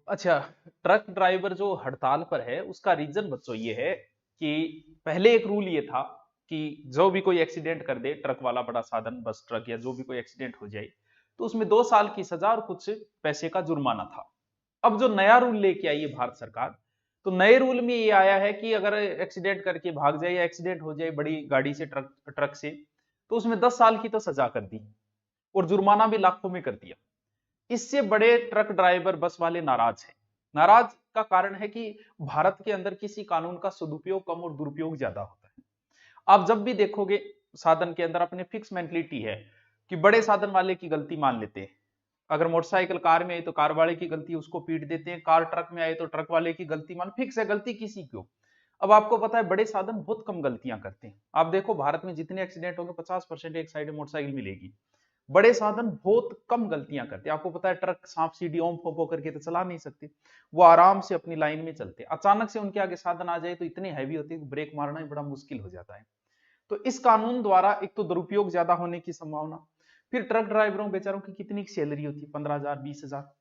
अच्छा, truck driver जो हड़ताल पर है उसका रीजन बच्चों ये है कि पहले एक रूल ये था कि जो भी कोई एक्सीडेंट कर दे, ट्रक वाला बड़ा साधन बस ट्रक या जो भी कोई एक्सीडेंट हो जाए तो उसमें 2 साल की सजा और कुछ पैसे का जुर्माना था। अब जो नया रूल लेके आई है भारत सरकार, तो नए रूल में ये आया है कि अगर एक्सीडेंट करके भाग जाए या एक्सीडेंट हो जाए बड़ी गाड़ी से, ट्रक ट्रक से, तो उसमें 10 साल की तो सजा कर दी और जुर्माना भी लाखों में कर दिया। इससे बड़े ट्रक ड्राइवर बस वाले नाराज हैं। नाराज का कारण है कि भारत के अंदर किसी कानून का सदुपयोग कम और दुरुपयोग ज्यादा होता है। आप जब भी देखोगे साधन के अंदर अपने फिक्स मेंटलिटी है कि बड़े साधन वाले की गलती मान लेते हैं। अगर मोटरसाइकिल कार में आई तो कार वाले की गलती, उसको पीट देते हैं। कार ट्रक में आए तो ट्रक वाले की गलती, मान फिक्स है, गलती किसी की हो। अब आपको पता है बड़े साधन बहुत कम गलतियां करते हैं। आप देखो भारत में जितने एक्सीडेंट होंगे 50% एक साइड में मोटरसाइकिल मिलेगी। बड़े साधन बहुत कम गलतियां करते हैं। आपको पता है ट्रक सांप सीढ़ी ओम फोपो करके तो चला नहीं सकते, वो आराम से अपनी लाइन में चलते। अचानक से उनके आगे साधन आ जाए तो इतने हैवी होते हैं कि ब्रेक मारना ही बड़ा मुश्किल हो जाता है। तो इस कानून द्वारा एक तो दुरुपयोग ज्यादा होने की संभावना, फिर ट्रक ड्राइवरों बेचारों की कितनी सैलरी होती है, 15,000 20,000,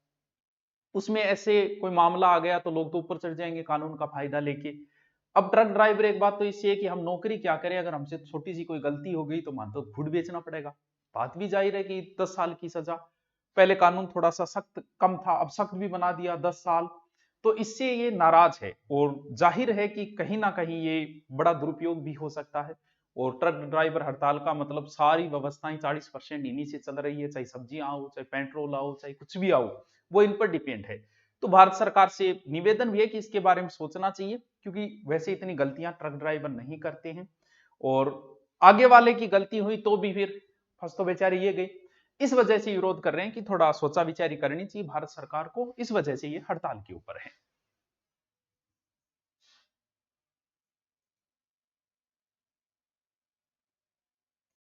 उसमें ऐसे कोई मामला आ गया तो लोग तो ऊपर चढ़ जाएंगे कानून का फायदा लेके। अब ट्रक ड्राइवर, एक बात तो इससे है कि हम नौकरी क्या करें, अगर हमसे छोटी सी कोई गलती हो गई तो मान तो घुट बेचना पड़ेगा। बात भी जाहिर है कि 10 साल की सजा, पहले कानून थोड़ा सा सख्त कम था, अब सख्त भी बना दिया 10 साल। तो इससे ये नाराज है और जाहिर है कि कहीं ना कहीं ये बड़ा दुरुपयोग भी हो सकता है। और ट्रक ड्राइवर हड़ताल का मतलब सारी व्यवस्थाएं 40% इन्हीं से चल रही है, चाहे सब्जियां आओ, चाहे पेट्रोल आओ, चाहे कुछ भी आओ, वो इन पर डिपेंड है। तो भारत सरकार से निवेदन भी है कि इसके बारे में सोचना चाहिए, क्योंकि वैसे इतनी गलतियां ट्रक ड्राइवर नहीं करते हैं। और आगे वाले की गलती हुई तो भी फिर फंस तो बेचारे ये गए। इस वजह से विरोध कर रहे हैं कि थोड़ा सोचा विचारी करनी चाहिए भारत सरकार को, इस वजह से ये हड़ताल के ऊपर है।